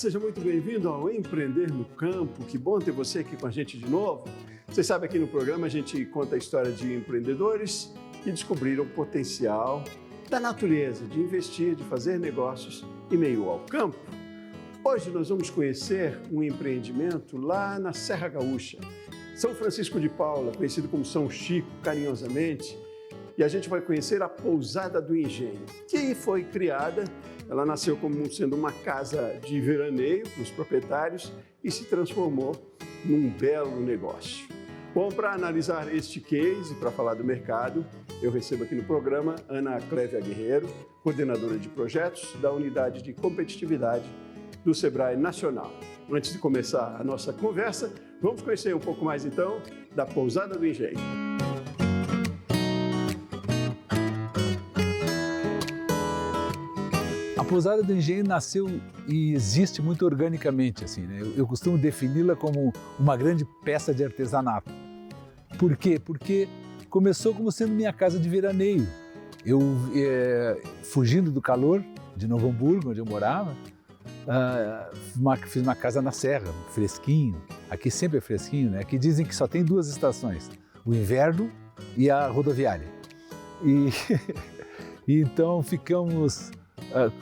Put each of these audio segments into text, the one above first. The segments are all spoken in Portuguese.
seja muito bem-vindo ao Empreender no Campo. Que bom ter você aqui com a gente de novo. Vocês sabem, aqui no programa a gente conta a história de empreendedores que descobriram o potencial da natureza de investir, de fazer negócios em meio ao campo. Hoje nós vamos conhecer um empreendimento lá na Serra Gaúcha, São Francisco de Paula, conhecido como São Chico, carinhosamente, e a gente vai conhecer a Pousada do Engenho, que foi criada. Ela nasceu como sendo uma casa de veraneio para os proprietários e se transformou num belo negócio. Bom, para analisar este case e para falar do mercado, eu recebo aqui no programa Ana Clévia Guerreiro, coordenadora de projetos da Unidade de Competitividade do Sebrae Nacional. Antes de começar a nossa conversa, vamos conhecer um pouco mais então da Pousada do Engenho. A Pousada do Engenho nasceu e existe muito organicamente, assim, né? Eu costumo defini-la como uma grande peça de artesanato. Por quê? Porque começou como sendo minha casa de veraneio. Eu, fugindo do calor de Novo Hamburgo, onde eu morava, fiz uma casa na serra, fresquinho. Aqui sempre é fresquinho, né? Aqui dizem que só tem duas estações, o inverno e a rodoviária. E então ficamos...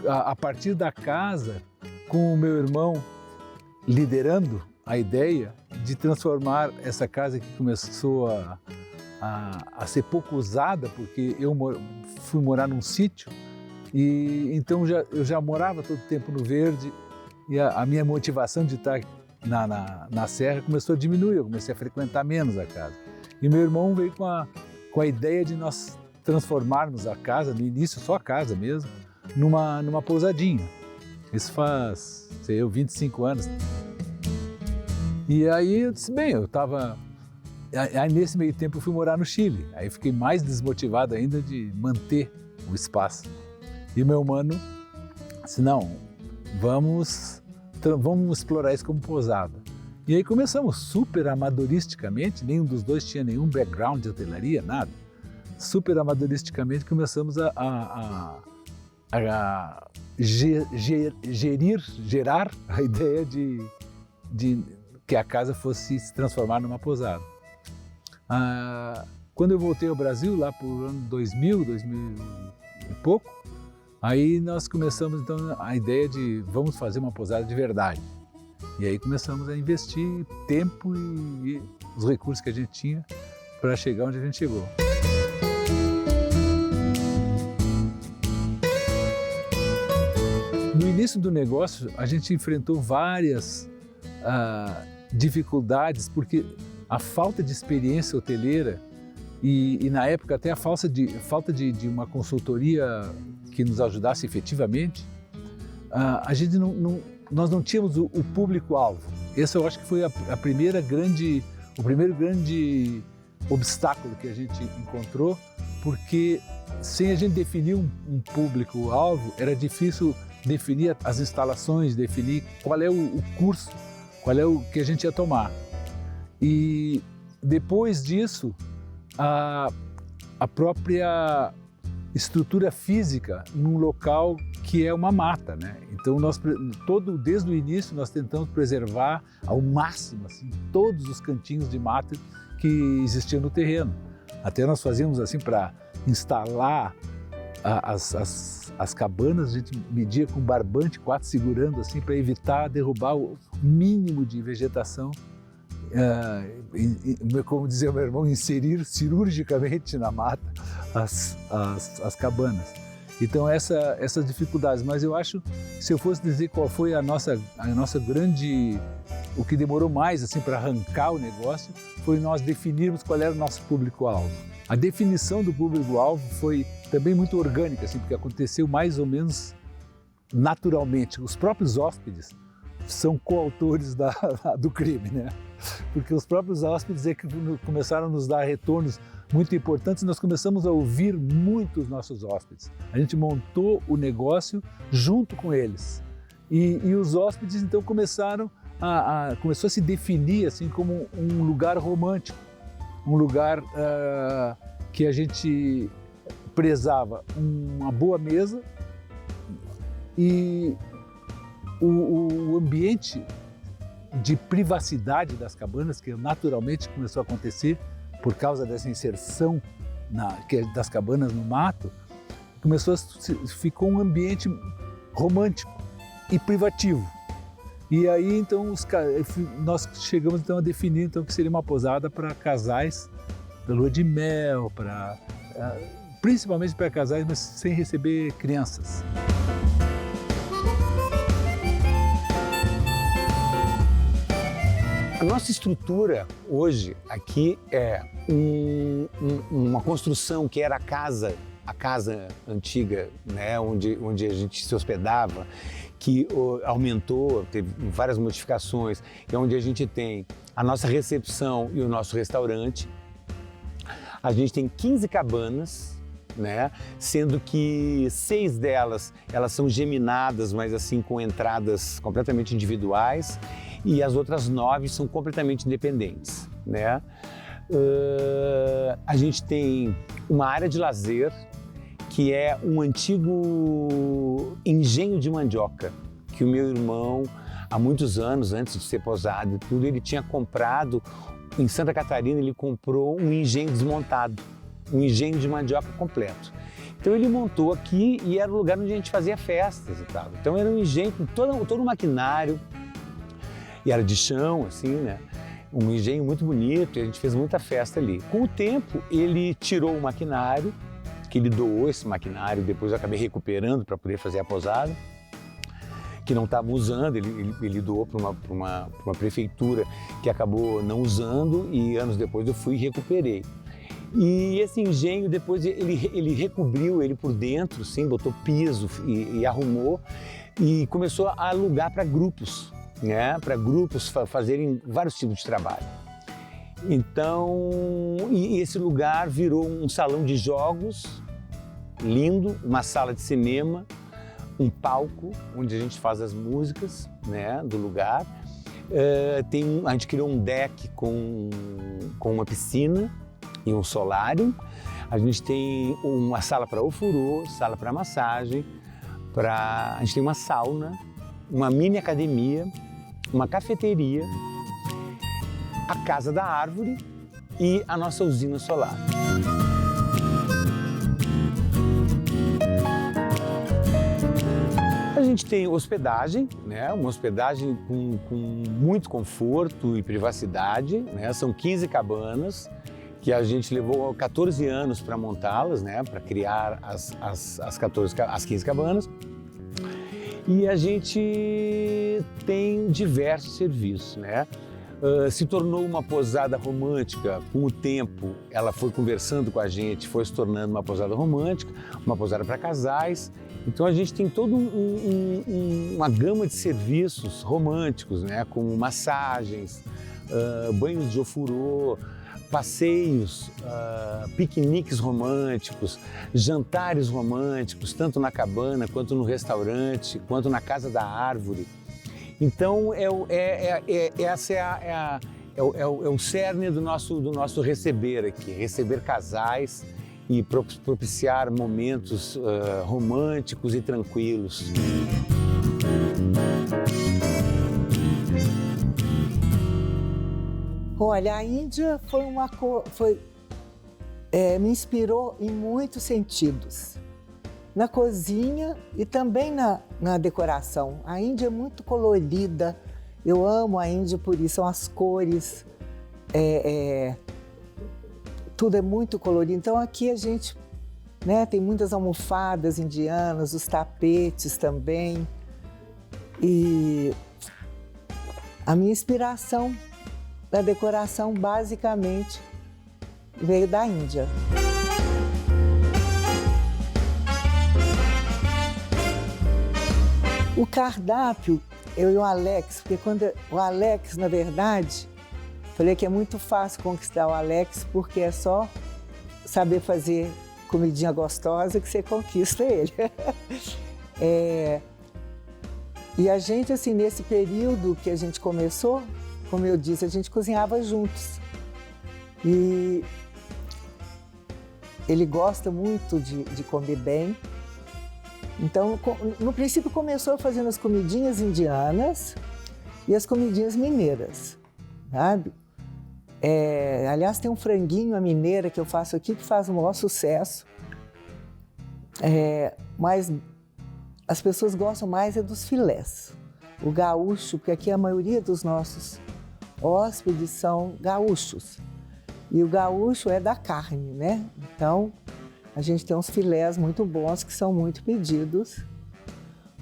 A partir da casa, com o meu irmão liderando a ideia de transformar essa casa que começou a ser pouco usada, porque eu fui morar num sítio e então eu já morava todo o tempo no verde e a minha motivação de estar na serra começou a diminuir, eu comecei a frequentar menos a casa. E meu irmão veio com a ideia de nós transformarmos a casa, no início só a casa mesmo, numa pousadinha. Isso faz, 25 anos. E aí eu disse, bem, aí nesse meio tempo eu fui morar no Chile. Aí fiquei mais desmotivado ainda de manter o espaço. E meu mano disse, não, vamos explorar isso como pousada. E aí começamos super amadoristicamente, nenhum dos dois tinha nenhum background de hotelaria, nada. Super amadoristicamente começamos a gerar a ideia de que a casa fosse se transformar numa pousada. Quando eu voltei ao Brasil, lá por ano 2000 e pouco, aí nós começamos então a ideia de vamos fazer uma pousada de verdade. E aí começamos a investir tempo e os recursos que a gente tinha para chegar onde a gente chegou. No início do negócio, a gente enfrentou várias dificuldades, porque a falta de experiência hoteleira e na época até a falta de uma consultoria que nos ajudasse efetivamente, nós não tínhamos o público-alvo. Esse eu acho que foi o primeiro grande obstáculo que a gente encontrou, porque sem a gente definir um público-alvo, era difícil definir as instalações, definir qual é o curso, qual é o que a gente ia tomar. E depois disso, a própria estrutura física num local que é uma mata, né? Então desde o início nós tentamos preservar ao máximo assim, todos os cantinhos de mata que existiam no terreno. Até nós fazíamos assim para instalar as cabanas, a gente media com barbante 4 segurando assim para evitar derrubar o mínimo de vegetação, como dizia o meu irmão, inserir cirurgicamente na mata as cabanas. Então essas dificuldades, mas eu acho, se eu fosse dizer qual foi a nossa grande, o que demorou mais assim para arrancar o negócio, foi nós definirmos qual era o nosso público-alvo. A definição do público-alvo foi também muito orgânica, assim, porque aconteceu mais ou menos naturalmente. Os próprios hóspedes são coautores do crime, né? Porque os próprios hóspedes é que começaram a nos dar retornos muito importantes. Nós começamos a ouvir muito os nossos hóspedes. A gente montou o negócio junto com eles. E os hóspedes então começou a se definir assim como um lugar romântico, um lugar que a gente prezava uma boa mesa e o ambiente de privacidade das cabanas, que naturalmente começou a acontecer por causa dessa inserção das cabanas no mato, ficou um ambiente romântico e privativo. E aí então nós chegamos então a definir então que seria uma posada para casais da lua de mel, principalmente para casais, mas sem receber crianças. A nossa estrutura hoje aqui é uma construção que era a casa antiga, né, onde a gente se hospedava, que aumentou, teve várias modificações, e onde a gente tem a nossa recepção e o nosso restaurante. A gente tem 15 cabanas, né, sendo que 6 delas elas são geminadas, mas assim com entradas completamente individuais, e as outras 9 são completamente independentes, né? A gente tem uma área de lazer, que é um antigo engenho de mandioca, que o meu irmão, há muitos anos, antes de ser posado e tudo, ele tinha comprado, em Santa Catarina, ele comprou um engenho desmontado, um engenho de mandioca completo. Então ele montou aqui e era o lugar onde a gente fazia festas e tal. Então era um engenho com todo o maquinário, e era de chão, assim, né? Um engenho muito bonito, e a gente fez muita festa ali. Com o tempo, ele tirou o maquinário, que ele doou esse maquinário, depois eu acabei recuperando para poder fazer a posada, que não estava usando, ele doou para uma prefeitura que acabou não usando, e anos depois eu fui e recuperei. E esse engenho, depois ele recobriu ele por dentro, sim, botou piso e arrumou, e começou a alugar para grupos, né, para grupos fazerem vários tipos de trabalho. Então, e esse lugar virou um salão de jogos lindo, uma sala de cinema, um palco onde a gente faz as músicas, né, do lugar. A gente criou um deck com uma piscina e um solário. A gente tem uma sala para ofurô, sala para massagem, a gente tem uma sauna, uma mini academia, uma cafeteria, a Casa da Árvore e a nossa usina solar. A gente tem hospedagem, né? Uma hospedagem com muito conforto e privacidade, né? São 15 cabanas que a gente levou 14 anos para montá-las, né? Para criar as 15 cabanas. E a gente tem diversos serviços, né? Se tornou uma posada romântica, com o tempo ela foi conversando com a gente, foi se tornando uma posada romântica, uma posada para casais. Então a gente tem toda uma gama de serviços românticos, né? Como massagens, banhos de ofurô, passeios, piqueniques românticos, jantares românticos, tanto na cabana, quanto no restaurante, quanto na Casa da Árvore. Então, esse é o cerne do nosso receber aqui, receber casais e propiciar momentos românticos e tranquilos. Olha, a Índia me inspirou em muitos sentidos. Na cozinha e também na decoração. A Índia é muito colorida, eu amo a Índia por isso, são as cores, tudo é muito colorido. Então aqui a gente, né, tem muitas almofadas indianas, os tapetes também. E a minha inspiração da decoração basicamente veio da Índia. O cardápio, eu e o Alex, porque o Alex, na verdade, falei que é muito fácil conquistar o Alex, porque é só saber fazer comidinha gostosa que você conquista ele. E a gente, assim, nesse período que a gente começou, como eu disse, a gente cozinhava juntos. E ele gosta muito de comer bem. Então, no princípio começou fazendo as comidinhas indianas e as comidinhas mineiras, sabe? Aliás, tem um franguinho à mineira que eu faço aqui que faz o maior sucesso. Mas as pessoas gostam mais dos filés. O gaúcho, porque aqui a maioria dos nossos hóspedes são gaúchos. E o gaúcho é da carne, né? Então, a gente tem uns filés muito bons que são muito pedidos.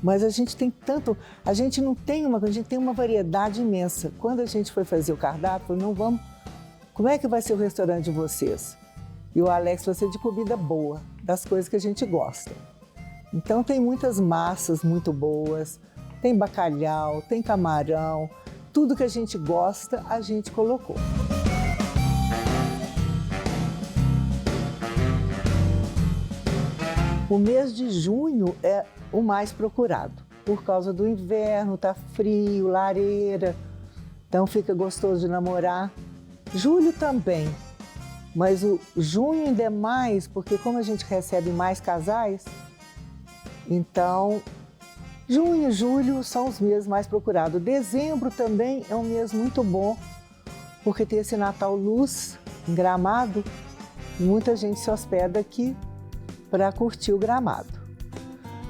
Mas a gente tem tanto... A gente tem uma variedade imensa. Quando a gente foi fazer o cardápio, falou, não vamos... Como é que vai ser o restaurante de vocês? E o Alex vai ser de comida boa, das coisas que a gente gosta. Então tem muitas massas muito boas, tem bacalhau, tem camarão, tudo que a gente gosta, a gente colocou. O mês de junho é o mais procurado, por causa do inverno, tá frio, lareira, então fica gostoso de namorar. Julho também, mas o junho ainda é mais, porque como a gente recebe mais casais, então junho e julho são os meses mais procurados. Dezembro também é um mês muito bom, porque tem esse Natal Luz em Gramado, e muita gente se hospeda aqui para curtir o Gramado.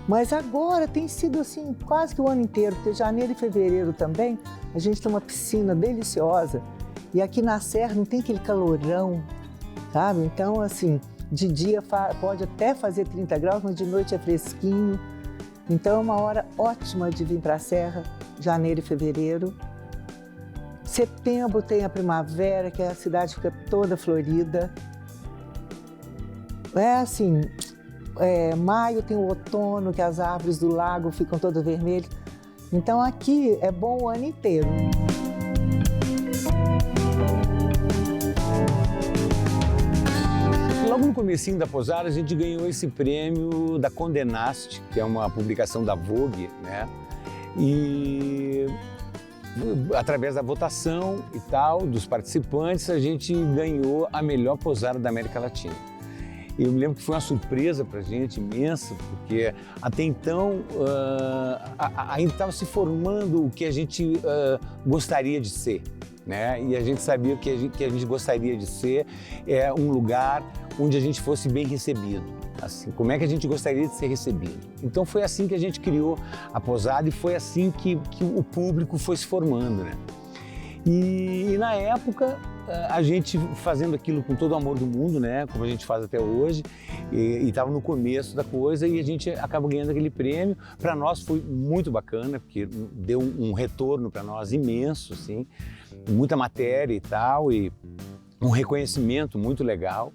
Mas agora tem sido assim quase que o ano inteiro, porque janeiro e fevereiro também, a gente tem uma piscina deliciosa, e aqui na Serra não tem aquele calorão, sabe? Então, assim, de dia pode até fazer 30 graus, mas de noite é fresquinho. Então, é uma hora ótima de vir para a Serra, janeiro e fevereiro. Setembro tem a primavera, que a cidade fica toda florida. Maio tem o outono, que as árvores do lago ficam todas vermelhas. Então, aqui é bom o ano inteiro. Logo no comecinho da Posada, a gente ganhou esse prêmio da Condé Nast, que é uma publicação da Vogue, né? E através da votação e tal, dos participantes, a gente ganhou a melhor posada da América Latina. Eu me lembro que foi uma surpresa para a gente imensa, porque até então ainda estava se formando o que a gente gostaria de ser, né? E a gente sabia que a gente gostaria de ser um lugar onde a gente fosse bem recebido. Assim, como é que a gente gostaria de ser recebido? Então foi assim que a gente criou a Posada e foi assim que o público foi se formando, né? E na época, a gente fazendo aquilo com todo o amor do mundo, né? Como a gente faz até hoje, e estava no começo da coisa e a gente acabou ganhando aquele prêmio. Para nós foi muito bacana, porque deu um retorno para nós imenso, assim, muita matéria e tal, e um reconhecimento muito legal.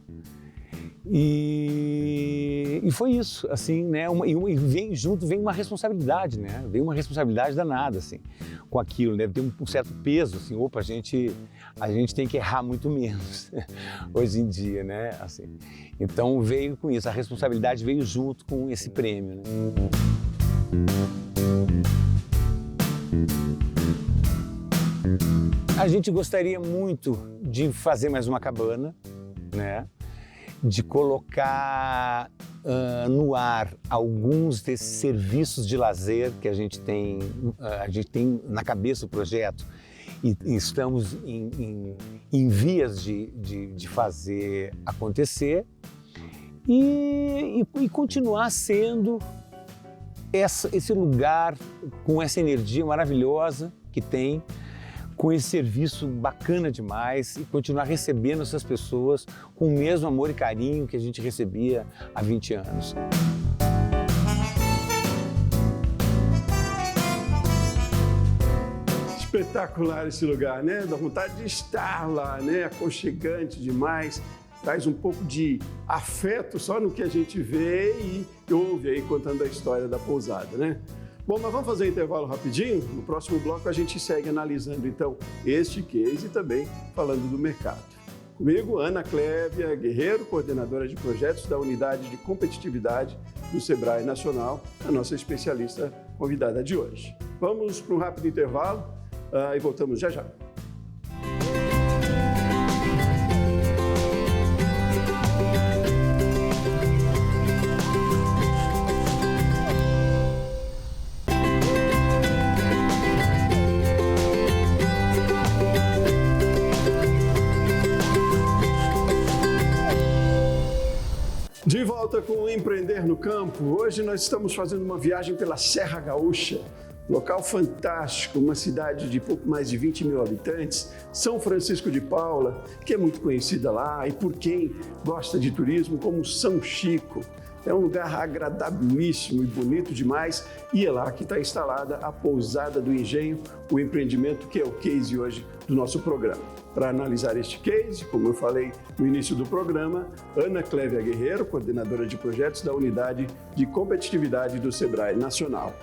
E foi isso, assim, né? E vem junto, vem uma responsabilidade, né? Vem uma responsabilidade danada, assim, com aquilo, né? Tem um certo peso, assim, opa, a gente tem que errar muito menos hoje em dia, né? Assim, então veio com isso, a responsabilidade veio junto com esse prêmio, né? A gente gostaria muito de fazer mais uma cabana, né? De colocar no ar alguns desses serviços de lazer que a gente tem na cabeça o projeto e estamos em vias de fazer acontecer e continuar sendo esse lugar com essa energia maravilhosa que tem, com esse serviço bacana demais e continuar recebendo essas pessoas com o mesmo amor e carinho que a gente recebia há 20 anos. Espetacular esse lugar, né? Dá vontade de estar lá, né? Aconchegante demais, traz um pouco de afeto só no que a gente vê e ouve aí contando a história da pousada, né? Bom, mas vamos fazer um intervalo rapidinho? No próximo bloco a gente segue analisando então este case e também falando do mercado. Comigo, Ana Clévia Guerreiro, coordenadora de projetos da Unidade de Competitividade do Sebrae Nacional, a nossa especialista convidada de hoje. Vamos para um rápido intervalo e voltamos já já. De volta com o Empreender no Campo. Hoje nós estamos fazendo uma viagem pela Serra Gaúcha, local fantástico, uma cidade de pouco mais de 20 mil habitantes, São Francisco de Paula, que é muito conhecida lá e por quem gosta de turismo como São Chico. É um lugar agradabilíssimo e bonito demais e é lá que está instalada a Pousada do Engenho, o empreendimento que é o case hoje do nosso programa. Para analisar este case, como eu falei no início do programa, Ana Clévia Guerreiro, coordenadora de projetos da Unidade de Competitividade do Sebrae Nacional.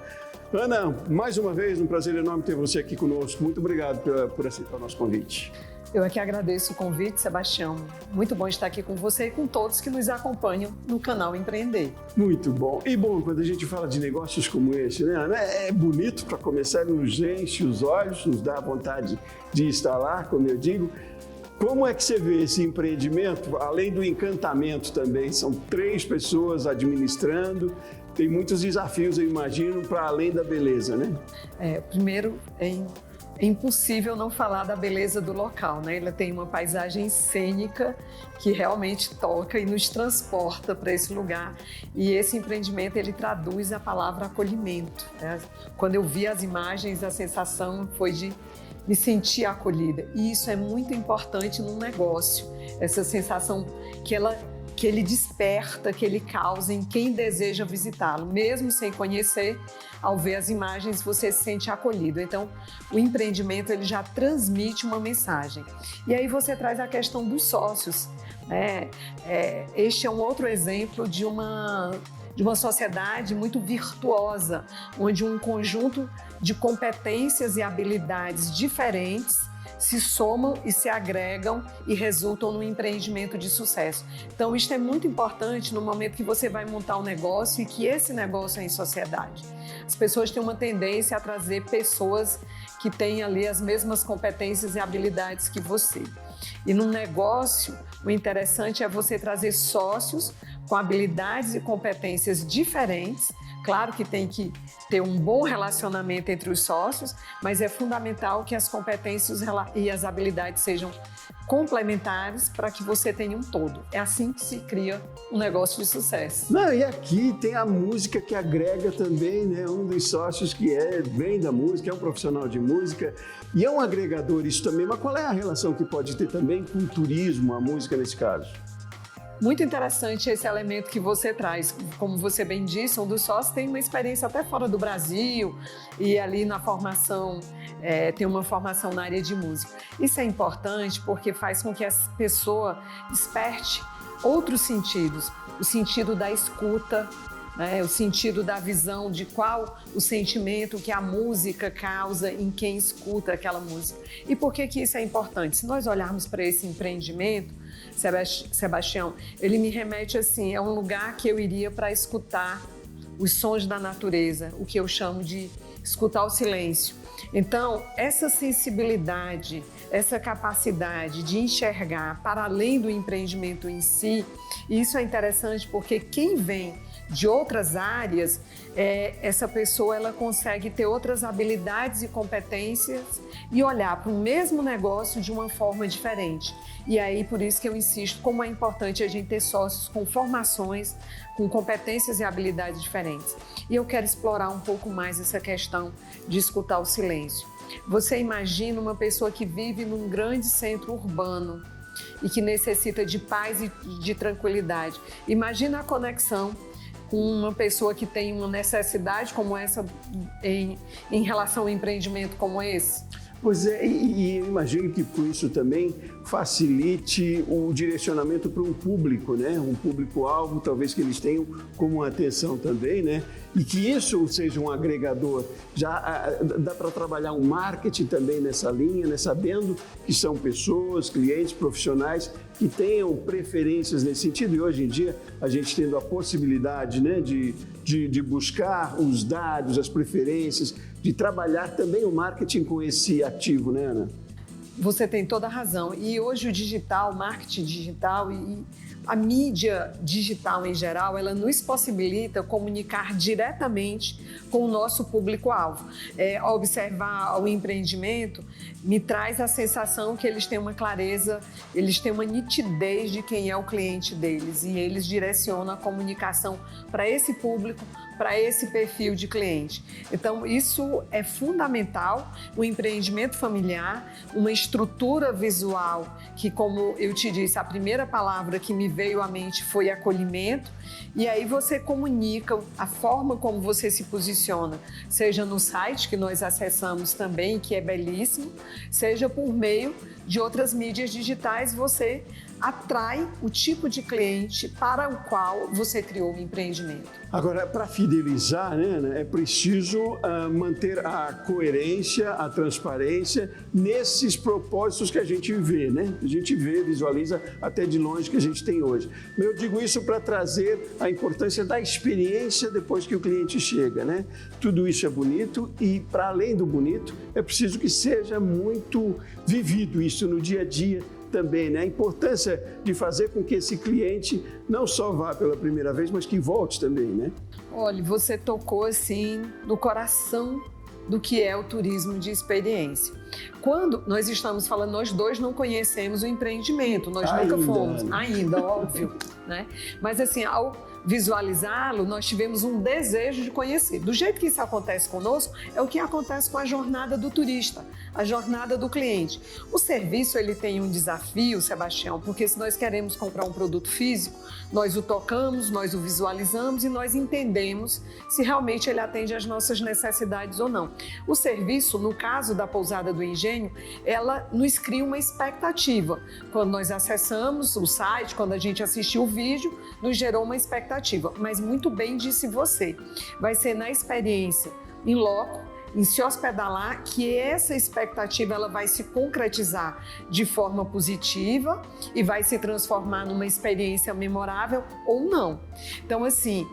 Ana, mais uma vez, um prazer enorme ter você aqui conosco. Muito obrigado por aceitar o nosso convite. Eu é que agradeço o convite, Sebastião. Muito bom estar aqui com você e com todos que nos acompanham no canal Empreender. Muito bom. E bom, quando a gente fala de negócios como esse, né, Ana? É bonito para começar, nos enche os olhos, nos dá vontade de estar lá, como eu digo. Como é que você vê esse empreendimento, além do encantamento também? São 3 pessoas administrando, tem muitos desafios, eu imagino, para além da beleza, né? Primeiro, é impossível não falar da beleza do local, né? Ele tem uma paisagem cênica que realmente toca e nos transporta para esse lugar. E esse empreendimento, ele traduz a palavra acolhimento, né? Quando eu vi as imagens, a sensação foi de me sentir acolhida. E isso é muito importante num negócio, essa sensação que ele desperta, que ele causa em quem deseja visitá-lo. Mesmo sem conhecer, ao ver as imagens, você se sente acolhido. Então, o empreendimento ele já transmite uma mensagem. E aí você traz a questão dos sócios, né? Este é um outro exemplo de uma sociedade muito virtuosa, onde um conjunto de competências e habilidades diferentes se somam e se agregam e resultam num empreendimento de sucesso. Então, isto é muito importante no momento que você vai montar um negócio e que esse negócio é em sociedade. As pessoas têm uma tendência a trazer pessoas que têm ali as mesmas competências e habilidades que você. E num negócio, o interessante é você trazer sócios com habilidades e competências diferentes. Claro que tem que ter um bom relacionamento entre os sócios, mas é fundamental que as competências e as habilidades sejam complementares para que você tenha um todo. É assim que se cria um negócio de sucesso. Não, e aqui tem a música que agrega também, né? Um dos sócios que vem da música, é um profissional de música e é um agregador isso também. Mas qual é a relação que pode ter também com o turismo, a música nesse caso? Muito interessante esse elemento que você traz. Como você bem disse, um dos sócios tem uma experiência até fora do Brasil e ali na formação, tem uma formação na área de música. Isso é importante porque faz com que a pessoa desperte outros sentidos, o sentido da escuta, né? O sentido da visão de qual o sentimento que a música causa em quem escuta aquela música. E por que isso é importante? Se nós olharmos para esse empreendimento, Sebastião, ele me remete assim, é um lugar que eu iria para escutar os sons da natureza, o que eu chamo de escutar o silêncio. Então, essa sensibilidade, essa capacidade de enxergar para além do empreendimento em si, isso é interessante porque quem vem de outras áreas, essa pessoa ela consegue ter outras habilidades e competências e olhar para o mesmo negócio de uma forma diferente. E aí, por isso que eu insisto, como é importante a gente ter sócios com formações, com competências e habilidades diferentes. E eu quero explorar um pouco mais essa questão de escutar o silêncio. Você imagina uma pessoa que vive num grande centro urbano e que necessita de paz e de tranquilidade. Imagina a conexão com uma pessoa que tem uma necessidade como essa em relação a um empreendimento como esse? Pois é, e eu imagino que por isso também facilite o direcionamento para um público, né? Um público-alvo, talvez que eles tenham como atenção também, né? E que isso seja um agregador. Já dá para trabalhar um marketing também nessa linha, né? Sabendo que são pessoas, clientes, profissionais que tenham preferências nesse sentido. E hoje em dia, a gente tendo a possibilidade, né, de buscar os dados, as preferências, de trabalhar também o marketing com esse ativo, né, Ana? Você tem toda a razão. E hoje o digital, o marketing digital e a mídia digital em geral, ela nos possibilita comunicar diretamente com o nosso público-alvo. Ao observar o empreendimento, me traz a sensação que eles têm uma clareza, eles têm uma nitidez de quem é o cliente deles e eles direcionam a comunicação para esse público, para esse perfil de cliente. Então, isso é fundamental, o empreendimento familiar, uma estrutura visual que, como eu te disse, a primeira palavra que me veio à mente foi acolhimento, e aí você comunica a forma como você se posiciona, seja no site que nós acessamos também, que é belíssimo, seja por meio de outras mídias digitais, você atrai o tipo de cliente para o qual você criou o empreendimento. Agora, para fidelizar, né, é preciso manter a coerência, a transparência nesses propósitos que a gente vê, né? A gente vê, visualiza até de longe que a gente tem hoje. Eu digo isso para trazer a importância da experiência depois que o cliente chega, né? Tudo isso é bonito e, para além do bonito, é preciso que seja muito vivido isso no dia a dia também, né? A importância de fazer com que esse cliente não só vá pela primeira vez, mas que volte também, né? Olha, você tocou assim no coração do que é o turismo de experiência. Quando nós estamos falando, nós dois não conhecemos o empreendimento, nós nunca fomos, ainda, óbvio, né? Mas assim, ao visualizá-lo, nós tivemos um desejo de conhecer. Do jeito que isso acontece conosco, é o que acontece com a jornada do turista, a jornada do cliente. O serviço, ele tem um desafio, Sebastião, porque se nós queremos comprar um produto físico, nós o tocamos, nós o visualizamos e nós entendemos se realmente ele atende às nossas necessidades ou não. O serviço, no caso da Pousada do Engenho, ela nos cria uma expectativa. Quando nós acessamos o site, quando a gente assistiu o vídeo, nos gerou uma expectativa. Mas muito bem disse você, vai ser na experiência, em loco, em se hospedar lá, que essa expectativa ela vai se concretizar de forma positiva e vai se transformar numa experiência memorável ou não. Então, assim,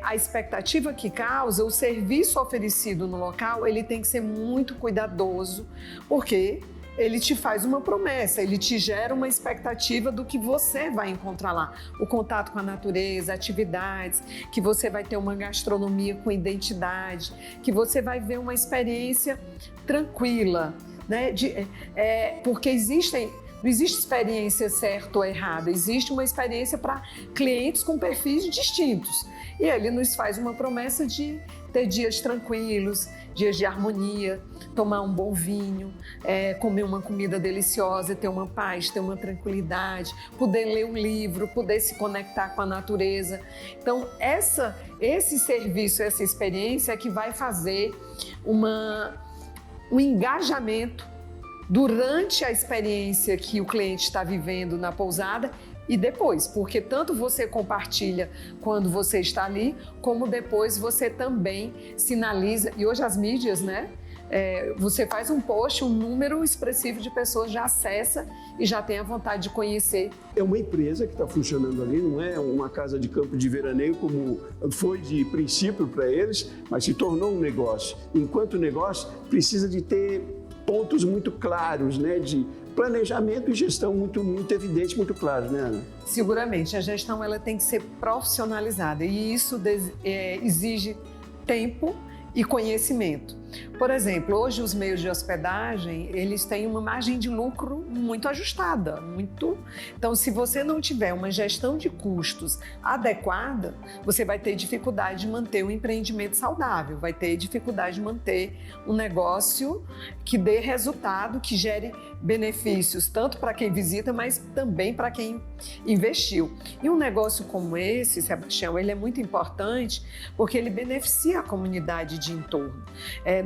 a expectativa que causa, o serviço oferecido no local, ele tem que ser muito cuidadoso, porque ele te faz uma promessa, ele te gera uma expectativa do que você vai encontrar lá. O contato com a natureza, atividades, que você vai ter uma gastronomia com identidade, que você vai ver uma experiência tranquila, né? Porque não existe experiência certa ou errada, existe uma experiência para clientes com perfis distintos. E ele nos faz uma promessa de ter dias tranquilos, dias de harmonia, tomar um bom vinho, comer uma comida deliciosa, ter uma paz, ter uma tranquilidade, poder ler um livro, poder se conectar com a natureza. Então, esse serviço, essa experiência é que vai fazer um engajamento durante a experiência que o cliente está vivendo na pousada e depois, porque tanto você compartilha quando você está ali, como depois você também sinaliza. E hoje as mídias, né? Você faz um post, um número expressivo de pessoas já acessa e já tem a vontade de conhecer. É uma empresa que está funcionando ali, não é uma casa de campo de veraneio como foi de princípio para eles, mas se tornou um negócio. Enquanto negócio, precisa de ter pontos muito claros, né, de planejamento e gestão muito evidente, muito claros, né, Ana? Seguramente, a gestão ela tem que ser profissionalizada e isso exige tempo e conhecimento. Por exemplo, hoje os meios de hospedagem, eles têm uma margem de lucro muito ajustada, Então, se você não tiver uma gestão de custos adequada, você vai ter dificuldade de manter um empreendimento saudável, vai ter dificuldade de manter um negócio que dê resultado, que gere benefícios, tanto para quem visita, mas também para quem investiu. E um negócio como esse, Sebastião, ele é muito importante porque ele beneficia a comunidade de entorno.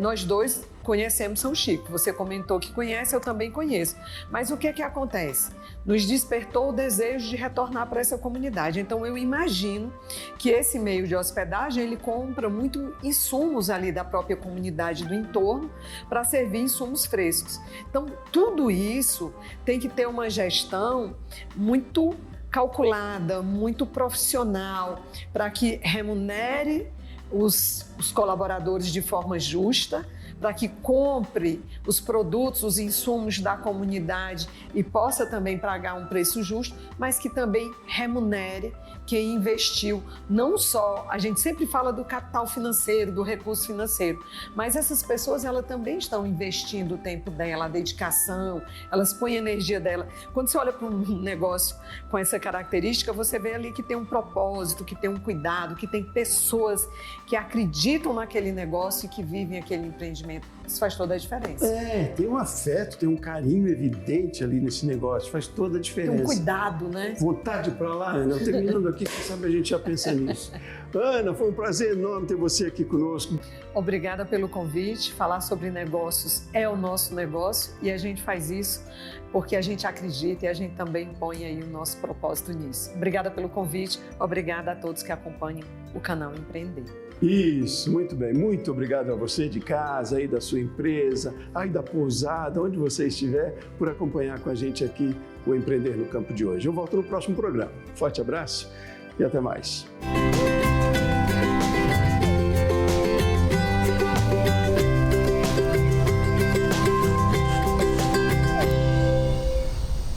Nós dois conhecemos São Chico. Você comentou que conhece, eu também conheço. Mas o que é que acontece? Nos despertou o desejo de retornar para essa comunidade. Então, eu imagino que esse meio de hospedagem, ele compra muito insumos ali da própria comunidade do entorno para servir insumos frescos. Então, tudo isso tem que ter uma gestão muito calculada, muito profissional, para que remunere os colaboradores de forma justa, para que compre os produtos, os insumos da comunidade e possa também pagar um preço justo, mas que também remunere quem investiu. Não só, a gente sempre fala do capital financeiro, do recurso financeiro, mas essas pessoas elas também estão investindo o tempo dela, a dedicação, elas põem a energia dela. Quando você olha para um negócio com essa característica, você vê ali que tem um propósito, que tem um cuidado, que tem pessoas que acreditam naquele negócio e que vivem aquele empreendimento. Isso faz toda a diferença. Tem um afeto, tem um carinho evidente ali nesse negócio, faz toda a diferença. Tem um cuidado, né? Vontade para lá, Ana. Terminando aqui, quem sabe a gente já pensa nisso. Ana, foi um prazer enorme ter você aqui conosco. Obrigada pelo convite. Falar sobre negócios é o nosso negócio e a gente faz isso porque a gente acredita e a gente também põe aí o nosso propósito nisso. Obrigada pelo convite. Obrigada a todos que acompanham o canal Empreender. Isso, muito bem. Muito obrigado a você de casa, aí da sua empresa, aí da pousada, onde você estiver, por acompanhar com a gente aqui o Empreender no Campo de hoje. Eu volto no próximo programa. Forte abraço e até mais.